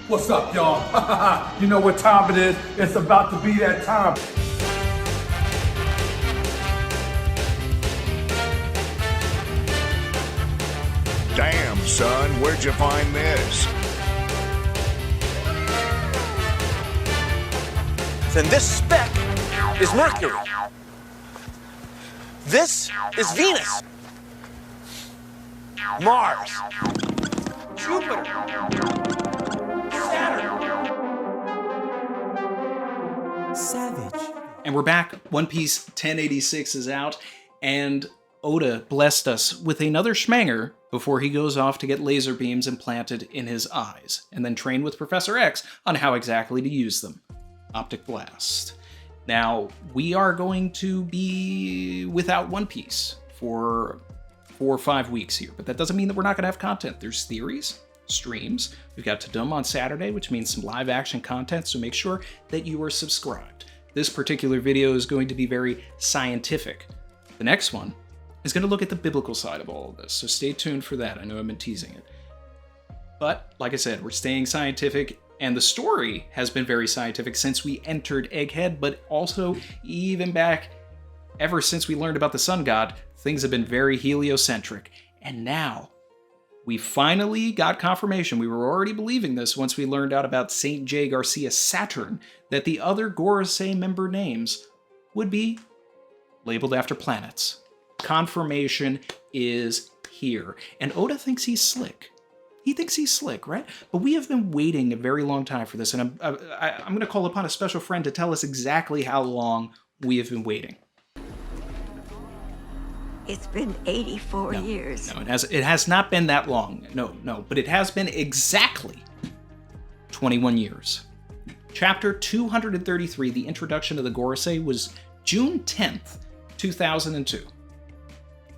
What's up, y'all? You know what time it is? It's about to be that time. Damn, son, where'd you find this? Then this speck is Mercury. This is Venus. Mars. Jupiter. Saturn. Savage. And we're back. One Piece 1086 is out, and Oda blessed us with another schmanger before he goes off to get laser beams implanted in his eyes, and then train with Professor X on how exactly to use them. Optic Blast. Now, we are going to be without One Piece for 4 or 5 weeks here, but that doesn't mean that we're not going to have content. There's theories, streams. We've got Tadum on Saturday, which means some live action content, so make sure that you are subscribed. This particular video is going to be very scientific. The next one is going to look at the biblical side of all of this, so stay tuned for that. I know I've been teasing it. But, like I said, we're staying scientific, and the story has been very scientific since we entered Egghead, but also even back ever since we learned about the Sun God, things have been very heliocentric. And now, we finally got confirmation. We were already believing this once we learned out about St. J. Garcia Saturn, that the other Gorosei member names would be labeled after planets. Confirmation is here. And Oda thinks he's slick. He thinks he's slick, right? But we have been waiting a very long time for this, and I'm going to call upon a special friend to tell us exactly how long we have been waiting. It's been 84 years. No, it has not been that long. No, but it has been exactly 21 years. Chapter 233, the introduction of the Gorosei, was June 10th, 2002.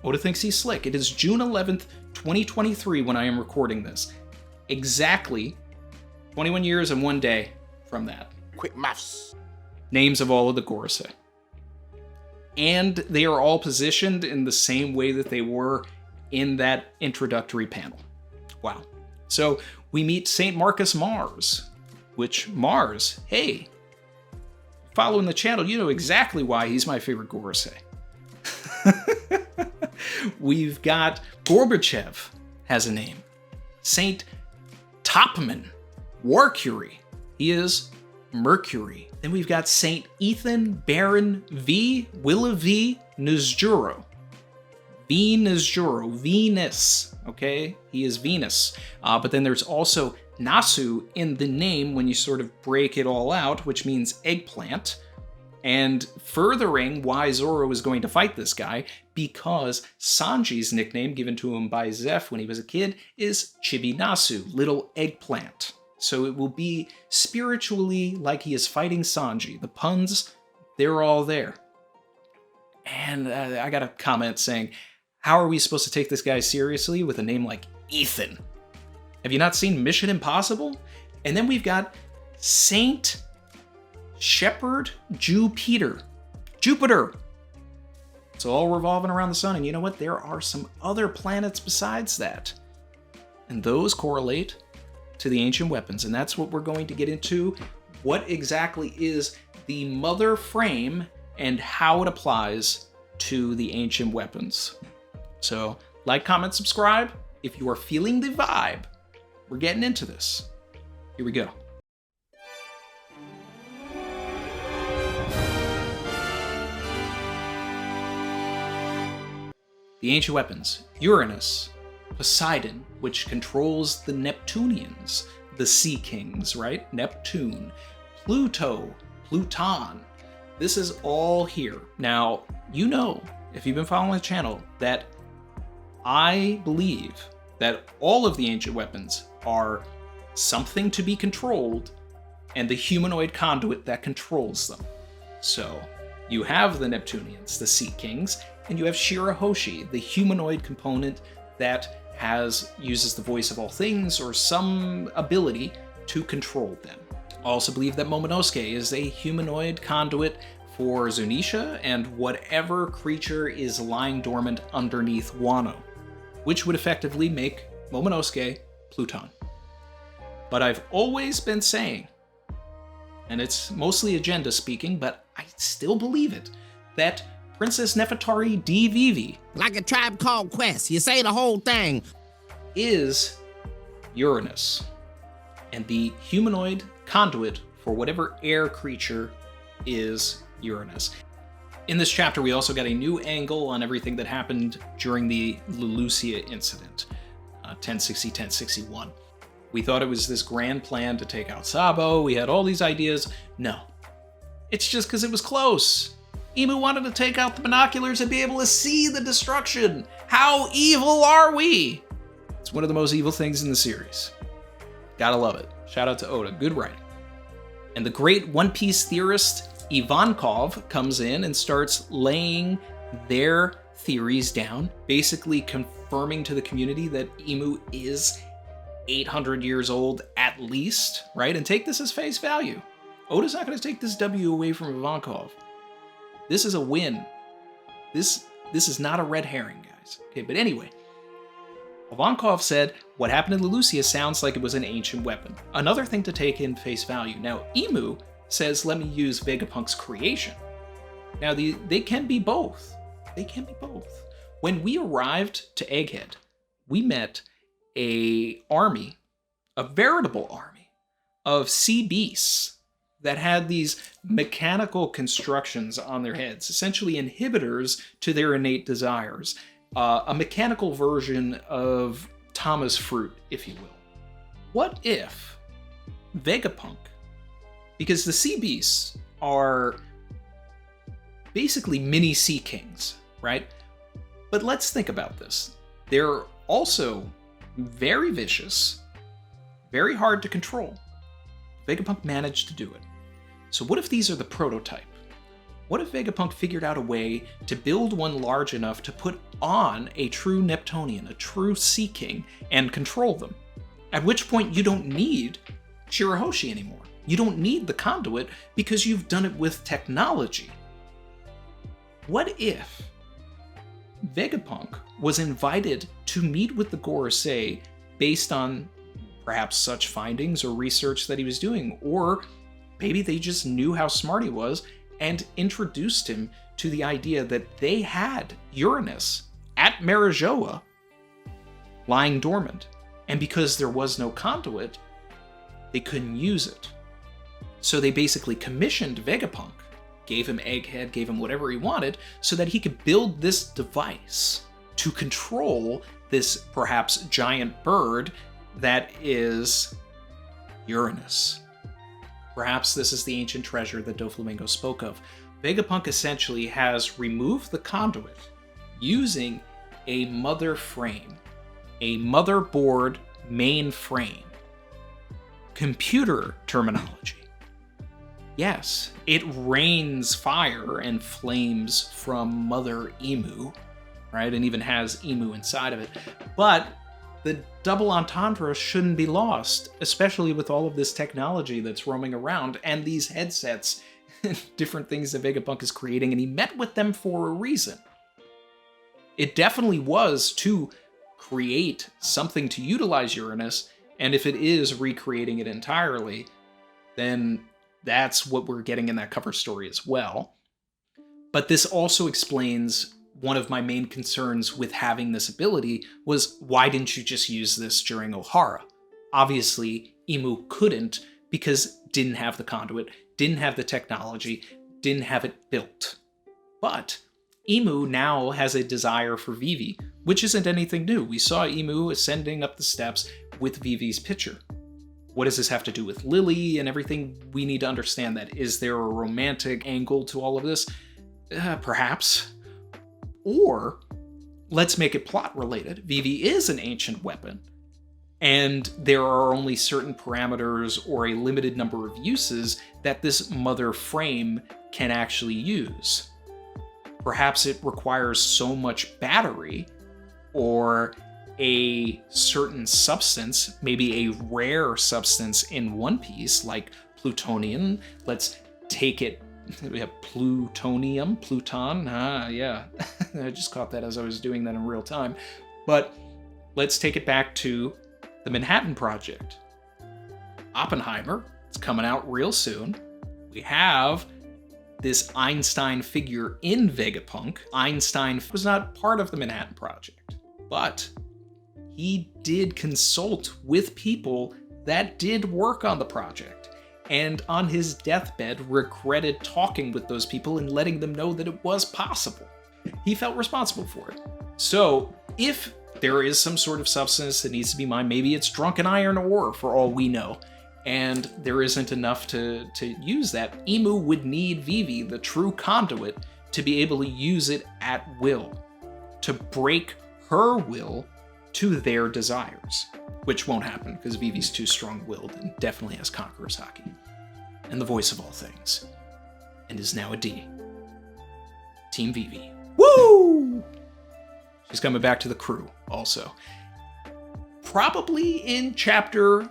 Oda thinks he's slick. It is June 11th, 2023 when I am recording this. Exactly 21 years and 1 day from that. Quick maths. Names of all of the Gorosei. And they are all positioned in the same way that they were in that introductory panel. Wow. So we meet St. Marcus Mars, which Mars, hey, following the channel, you know exactly why he's my favorite Gorosei. We've got Gorbachev has a name. Saint Topman, Warcury. He is Mercury. Then we've got Saint Ethan Baron V. Willa V. Nizjuro. V. Nizjuro. Venus. Okay? He is Venus. But then there's also Nasu in the name when you sort of break it all out, which means eggplant. And furthering why Zoro is going to fight this guy, because Sanji's nickname given to him by Zeph when he was a kid is Chibi Nasu, little eggplant. So it will be spiritually like he is fighting Sanji. The puns, they're all there. And I got a comment saying, how are we supposed to take this guy seriously with a name like Ethan? Have you not seen Mission Impossible? And then we've got Saint Shepherd Jupiter. It's all revolving around the sun, and you know what? There are some other planets besides that. And those correlate to the ancient weapons, and that's what we're going to get into. What exactly is the mother frame and how it applies to the ancient weapons. So, like, comment, subscribe. If you are feeling the vibe, we're getting into this. Here we go. The ancient weapons. Uranus, Poseidon, which controls the Neptunians, the Sea Kings, right? Neptune. Pluto, Pluton. This is all here. Now, you know, if you've been following the channel, that I believe that all of the ancient weapons are something to be controlled and the humanoid conduit that controls them. So, you have the Neptunians, the Sea Kings, and you have Shirahoshi, the humanoid component that uses the voice of all things or some ability to control them. I also believe that Momonosuke is a humanoid conduit for Zunisha and whatever creature is lying dormant underneath Wano, which would effectively make Momonosuke Pluton. But I've always been saying, and it's mostly agenda speaking, but I still believe it, that Princess Nefertari D. Vivi Like a Tribe Called Quest. You say the whole thing. is Uranus, and the humanoid conduit for whatever air creature is Uranus. In this chapter, we also got a new angle on everything that happened during the Lelucia incident, 1060-1061. We thought it was this grand plan to take out Sabo. We had all these ideas. No. It's just because it was close. Emu wanted to take out the binoculars and be able to see the destruction. How evil are we? It's one of the most evil things in the series. Gotta love it. Shout out to Oda. Good writing. And the great One Piece theorist Ivankov comes in and starts laying their theories down, basically confirming to the community that Emu is 800 years old at least, right? And take this as face value. Oda's not going to take this W away from Ivankov. This is a win. This is not a red herring, guys. Okay, but anyway, Ivankov said, what happened in Lelucia sounds like it was an ancient weapon. Another thing to take in face value. Now, Emu says, let me use Vegapunk's creation. Now, they can be both. They can be both. When we arrived to Egghead, we met a veritable army of sea beasts that had these mechanical constructions on their heads, essentially inhibitors to their innate desires. A mechanical version of Tama's fruit, if you will. What if Vegapunk, because the sea beasts are basically mini sea kings, right? But let's think about this. They're also very vicious, very hard to control. Vegapunk managed to do it. So what if these are the prototype? What if Vegapunk figured out a way to build one large enough to put on a true Neptunian, a true Sea King, and control them? At which point you don't need Shirahoshi anymore. You don't need the conduit because you've done it with technology. What if Vegapunk was invited to meet with the Gorosei based on perhaps such findings or research that he was doing? Or maybe they just knew how smart he was and introduced him to the idea that they had Uranus at Marijoa lying dormant. And because there was no conduit, they couldn't use it. So they basically commissioned Vegapunk, gave him Egghead, gave him whatever he wanted, so that he could build this device to control this perhaps giant bird that is Uranus. Perhaps this is the ancient treasure that Doflamingo spoke of. Vegapunk essentially has removed the conduit using a mother frame, a motherboard mainframe. Computer terminology. Yes, it rains fire and flames from Mother Emu, right? And even has Emu inside of it. But the double entendre shouldn't be lost, especially with all of this technology that's roaming around and these headsets, different things that Vegapunk is creating, and he met with them for a reason. It definitely was to create something to utilize Uranus, and if it is recreating it entirely, then that's what we're getting in that cover story as well. But this also explains one of my main concerns with having this ability was, why didn't you just use this during Ohara? Obviously, Emu couldn't because didn't have the conduit, didn't have the technology, didn't have it built. But Emu now has a desire for Vivi, which isn't anything new. We saw Emu ascending up the steps with Vivi's picture. What does this have to do with Lily and everything? We need to understand that. Is there a romantic angle to all of this? Perhaps. Or, let's make it plot related. Vivi is an ancient weapon, and there are only certain parameters or a limited number of uses that this mother frame can actually use. Perhaps it requires so much battery or a certain substance, maybe a rare substance in One Piece, like plutonium. Let's take it. We have plutonium, Pluton. Yeah. I just caught that as I was doing that in real time. But let's take it back to the Manhattan Project. Oppenheimer. It's coming out real soon. We have this Einstein figure in Vegapunk. Einstein was not part of the Manhattan Project, but he did consult with people that did work on the project, and on his deathbed regretted talking with those people and letting them know that it was possible. He felt responsible for it. So if there is some sort of substance that needs to be mined, maybe it's drunken iron ore for all we know, and there isn't enough to use that, Emu would need Vivi, the true conduit, to be able to use it at will, to break her will to their desires, which won't happen because Vivi's too strong-willed and definitely has Conqueror's Haki, and the voice of all things, and is now a D. Team Vivi. Woo! She's coming back to the crew also. Probably in chapter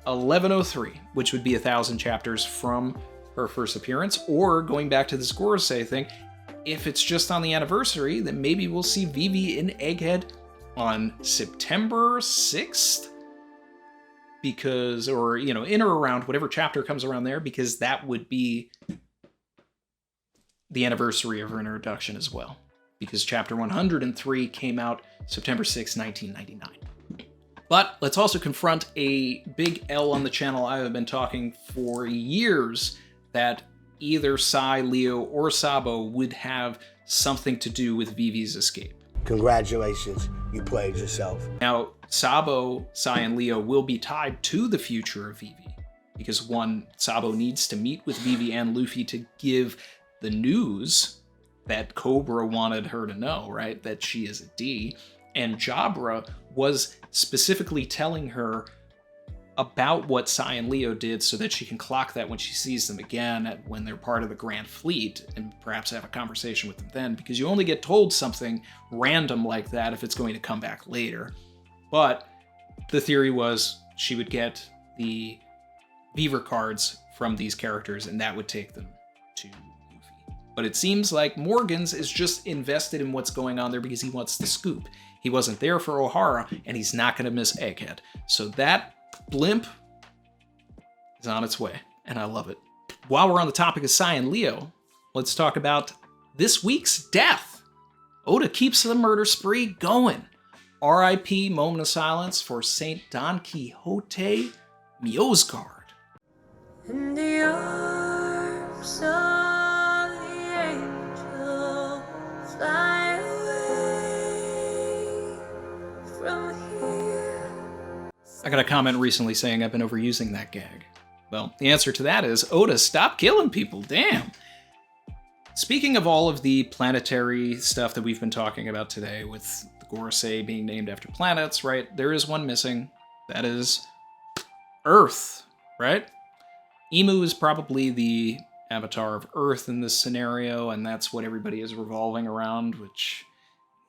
1103, which would be 1,000 chapters from her first appearance, or going back to this Gorosei thing, if it's just on the anniversary, then maybe we'll see Vivi in Egghead on September 6th, because, or, you know, in or around whatever chapter comes around there, because that would be the anniversary of her introduction as well, because chapter 103 came out September 6, 1999. But let's also confront a big L on the channel. I have been talking for years that either Sai, Leo, or Sabo would have something to do with Vivi's escape. Congratulations, you played yourself. Now, Sabo, Sai, and Leo will be tied to the future of Vivi, because one, Sabo needs to meet with Vivi and Luffy to give the news that Cobra wanted her to know, right? That she is a D. And Jabra was specifically telling her about what Sai and Leo did so that she can clock that when she sees them again when they're part of the Grand Fleet, and perhaps have a conversation with them then, because you only get told something random like that if it's going to come back later. But the theory was she would get the Beaver cards from these characters, and that would take them to Luffy. But it seems like Morgans is just invested in what's going on there because he wants the scoop. He wasn't there for Ohara, and he's not going to miss Egghead. So that blimp is on its way, and I love it. While we're on the topic of Sai and Leo, let's talk about this week's death. Oda keeps the murder spree going. R.I.P. moment of silence for Saint Don Quixote Miosgard. In the arms of the angel, fly away from here. I got a comment recently saying I've been overusing that gag. Well, the answer to that is, Oda, stop killing people, damn! Speaking of all of the planetary stuff that we've been talking about today, with the Gorosei being named after planets, right? There is one missing. That is Earth, right? Emu is probably the avatar of Earth in this scenario, and that's what everybody is revolving around, which,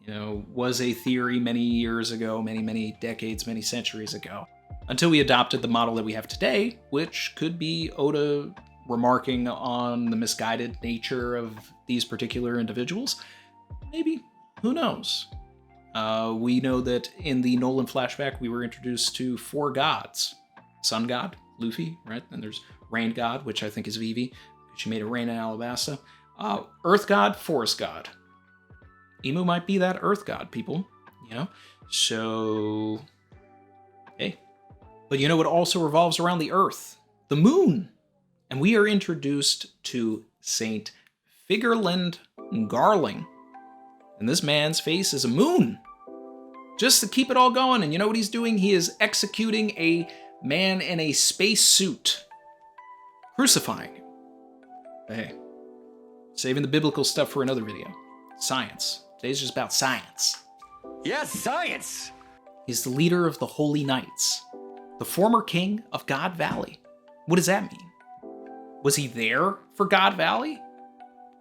you know, was a theory many years ago, many decades, many centuries ago, until we adopted the model that we have today, which could be Oda remarking on the misguided nature of these particular individuals. Maybe, who knows? We know that in the Nolan flashback, we were introduced to 4 gods. Sun God, Luffy, right? And there's Rain God, which I think is Vivi. She made it rain in Alabasta. Earth God, Forest God. Emu might be that Earth God, people, you know? So, hey. But you know what also revolves around the Earth? The Moon. And we are introduced to Saint Figerland Garling. And this man's face is a moon. Just to keep it all going. And you know what he's doing? He is executing a man in a space suit. Crucifying him. Hey. Saving the biblical stuff for another video. Science. Today's just about science. Yes, science! He's the leader of the Holy Knights. The former king of God Valley. What does that mean? Was he there for God Valley?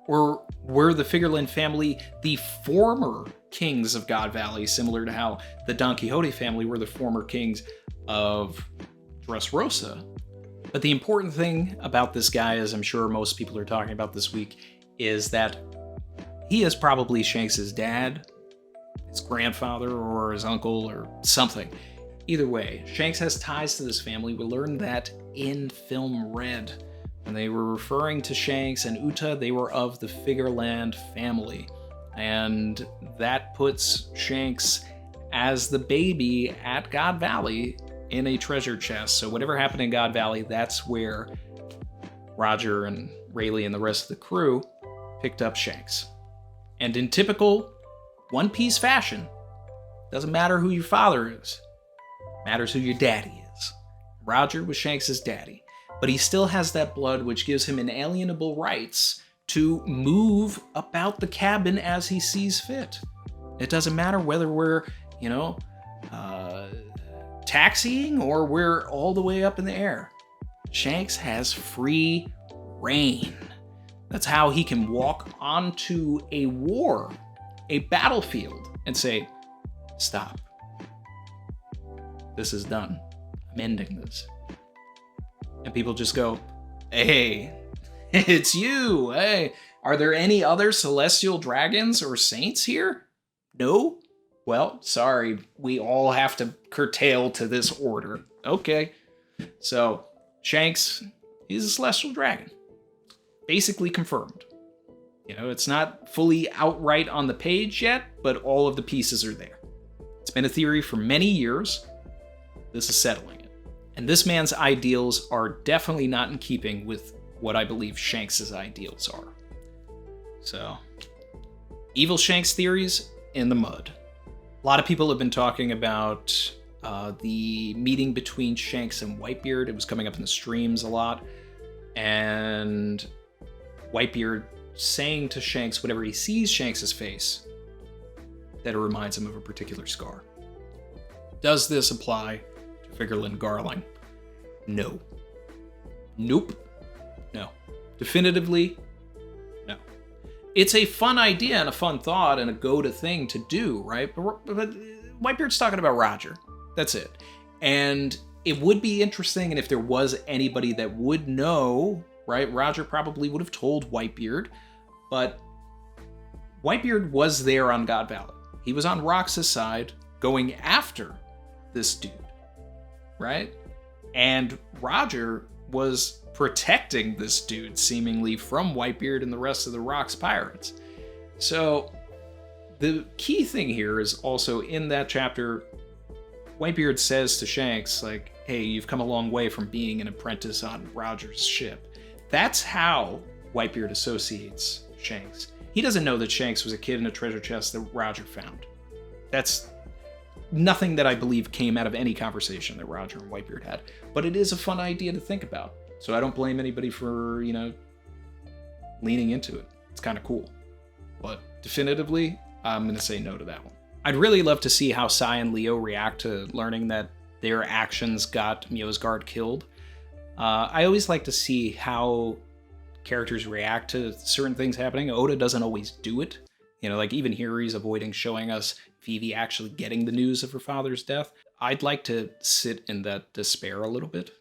Or were the Figerland family the former kings of God Valley, similar to how the Don Quixote family were the former kings of Dressrosa? But the important thing about this guy, as I'm sure most people are talking about this week, is that he is probably Shanks' dad, his grandfather, or his uncle, or something. Either way, Shanks has ties to this family. We learn that in film red. When they were referring to Shanks and Uta, they were of the Figureland family. And that puts Shanks as the baby at God Valley in a treasure chest. So whatever happened in God Valley, that's where Roger and Rayleigh and the rest of the crew picked up Shanks. And in typical One Piece fashion, doesn't matter who your father is, matters who your daddy is. Roger was Shanks' daddy, but he still has that blood which gives him inalienable rights to move about the cabin as he sees fit. It doesn't matter whether we're, taxiing or we're all the way up in the air. Shanks has free reign. That's how he can walk onto a battlefield, and say, stop. This is done. I'm ending this. And people just go, hey, it's you. Hey, are there any other celestial dragons or saints here? No? Well, sorry, we all have to curtail to this order. Okay. So, Shanks, he's a celestial dragon. Basically confirmed. It's not fully outright on the page yet, but all of the pieces are there. It's been a theory for many years. This is settling it. And this man's ideals are definitely not in keeping with what I believe Shanks' ideals are. So, evil Shanks theories in the mud. A lot of people have been talking about the meeting between Shanks and Whitebeard. It was coming up in the streams a lot. And Whitebeard saying to Shanks whenever he sees Shanks' face that it reminds him of a particular scar. Does this apply to Figureland Garling? No. Nope. No. Definitively, no. It's a fun idea and a fun thought and a go-to thing to do, right? But Whitebeard's talking about Roger. That's it. And it would be interesting, and if there was anybody that would know, right, Roger probably would have told Whitebeard, but Whitebeard was there on God Valley. He was on Rox's side going after this dude, right? And Roger was protecting this dude, seemingly, from Whitebeard and the rest of the Rox pirates. So the key thing here is also in that chapter, Whitebeard says to Shanks, like, hey, you've come a long way from being an apprentice on Roger's ship. That's how Whitebeard associates Shanks. He doesn't know that Shanks was a kid in a treasure chest that Roger found. That's nothing that I believe came out of any conversation that Roger and Whitebeard had. But it is a fun idea to think about. So I don't blame anybody for, leaning into it. It's kind of cool. But definitively, I'm going to say no to that one. I'd really love to see how Sai and Leo react to learning that their actions got Mjosgard killed. I always like to see how characters react to certain things happening. Oda doesn't always do it. Like even here he's avoiding showing us Vivi actually getting the news of her father's death. I'd like to sit in that despair a little bit.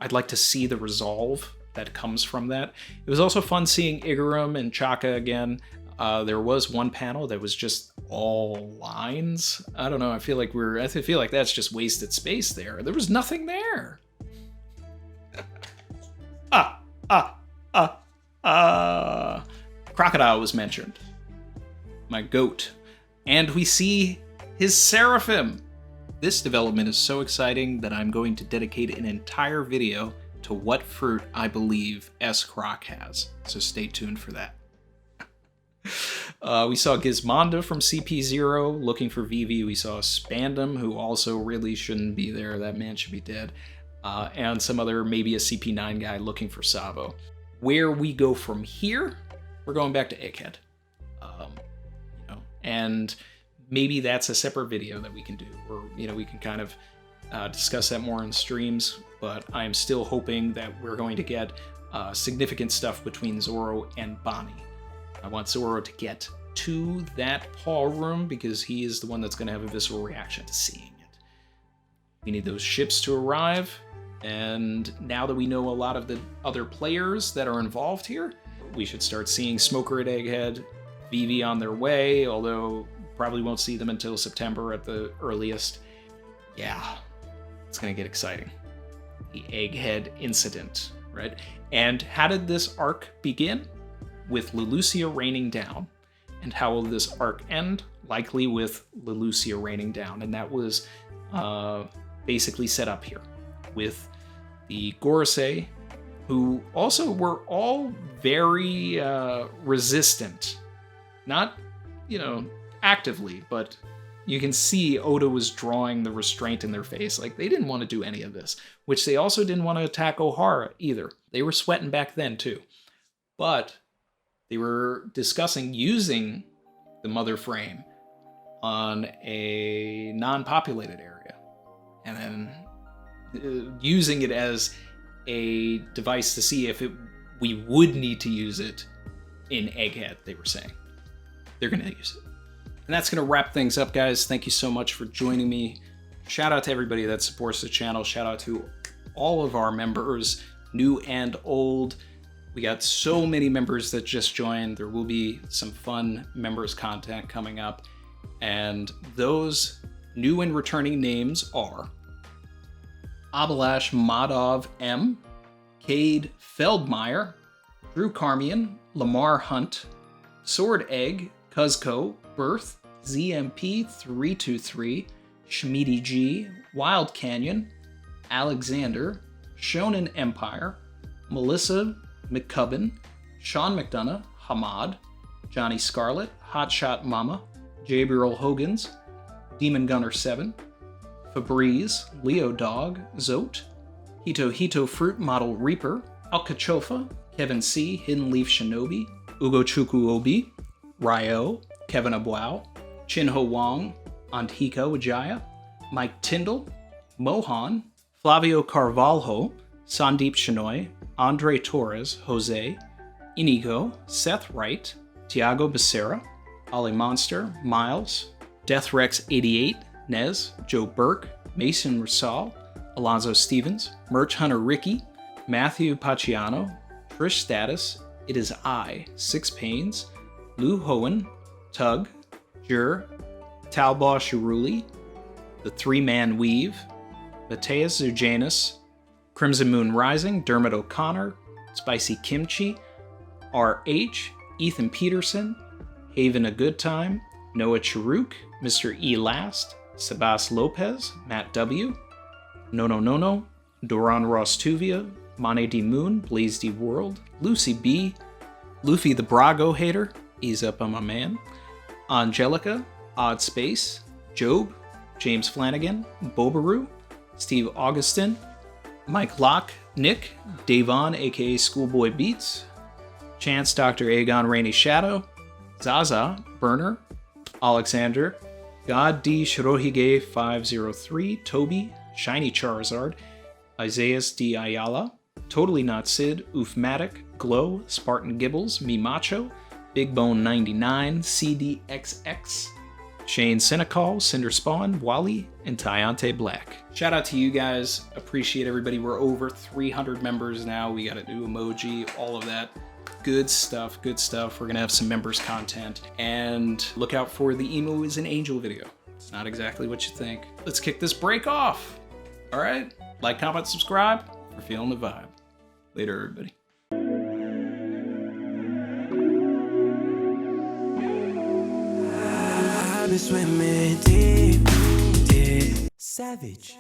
I'd like to see the resolve that comes from that. It was also fun seeing Igaram and Chaka again. There was one panel that was just all lines. I don't know. I feel like that's just wasted space there. There was nothing there. Crocodile was mentioned. My goat. And we see his Seraphim. This development is so exciting that I'm going to dedicate an entire video to what fruit I believe S-Croc has. So stay tuned for that. We saw Gizmonda from CP0 looking for Vivi. We saw Spandam, who also really shouldn't be there. That man should be dead. And some other, maybe a CP9 guy looking for Savo. Where we go from here, we're going back to Egghead. And maybe that's a separate video that we can do, or we can kind of discuss that more in streams. But I'm still hoping that we're going to get significant stuff between Zoro and Bonnie. I want Zoro to get to that Paw room because he is the one that's going to have a visceral reaction to seeing it. We need those ships to arrive, and now that we know a lot of the other players that are involved here, we should start seeing Smoker at Egghead, Vivi on their way, although probably won't see them until September at the earliest. Yeah, it's going to get exciting. the Egghead incident, right? And how did this arc begin? With Lelucia raining down. And how will this arc end? Likely with Lelucia raining down. And that was basically set up here with the Gorosei, who also were all very resistant. Not, actively, but you can see Oda was drawing the restraint in their face. Like, they didn't want to do any of this, which they also didn't want to attack Ohara either. They were sweating back then too. But they were discussing using the Mother Frame on a non-populated area. And then using it as a device to see if we would need to use it in Egghead, they were saying. They're going to use it. And that's going to wrap things up, guys. Thank you so much for joining me. Shout out to everybody that supports the channel. Shout out to all of our members, new and old. We got so many members that just joined. There will be some fun members content coming up. And those new and returning names are Abalash Madov M, Cade Feldmeyer, Drew Carmian, Lamar Hunt, Sword Egg, Cuzco, Birth, ZMP323, Schmeedy G, Wild Canyon, Alexander, Shonen Empire, Melissa McCubbin, Sean McDonough, Hamad, Johnny Scarlett, Hotshot Mama, Jabriel Hogans, Demon Gunner 7, Febreze, Leo Dog, Zote, Hito Fruit Model Reaper, Alcachofa, Kevin C, Hidden Leaf Shinobi, Ugochukwu Obi, Ryo, Kevin Abwao, Chinho Wong, Antika Wijaya, Mike Tyndall, Mohan, Flavio Carvalho, Sandeep Shinoy, Andre Torres, Jose, Inigo, Seth Wright, Tiago Becerra, Ali Monster, Miles, DeathRex88, Nez, Joe Burke, Mason Rasal, Alonzo Stevens, Merch Hunter Ricky, Matthew Paciano, Trish Status, It Is I, Six Pains, Lou Hohen, Tug, Jur, Talbot Shiruli, The Three-Man Weave, Mateus Zujanus, Crimson Moon Rising, Dermot O'Connor, Spicy Kimchi, RH, Ethan Peterson, Haven A Good Time, Noah Charuk, Mr. E Last, Sebas Lopez, Matt W, No, Doran Ross Tuvia, Mane D Moon, Blaze D World, Lucy B, Luffy the Brago Hater, Ease Up on My Man, Angelica, Odd Space, Job, James Flanagan, Bobaroo, Steve Augustin, Mike Locke, Nick, Davon aka Schoolboy Beats, Chance Dr. Aegon Rainy Shadow, Zaza, Burner, Alexander, God D Shirohige 503, Toby, Shiny Charizard, Isaias D Ayala, Totally Not Sid, Oofmatic, Glow, Spartan Gibbles, Me Macho, Big Bone 99, CDXX, Shane Senecal, Cinder Spawn, Wally, and Tyante Black. Shout out to you guys. Appreciate everybody. We're over 300 members now. We got a new emoji, all of that. Good stuff, good stuff. We're gonna have some members content. And look out for the Emo is an Angel video. It's not exactly what you think. Let's kick this break off. All right? Like, comment, subscribe. We're feeling the vibe. Later, everybody. I've been swimming deep, deep. Savage.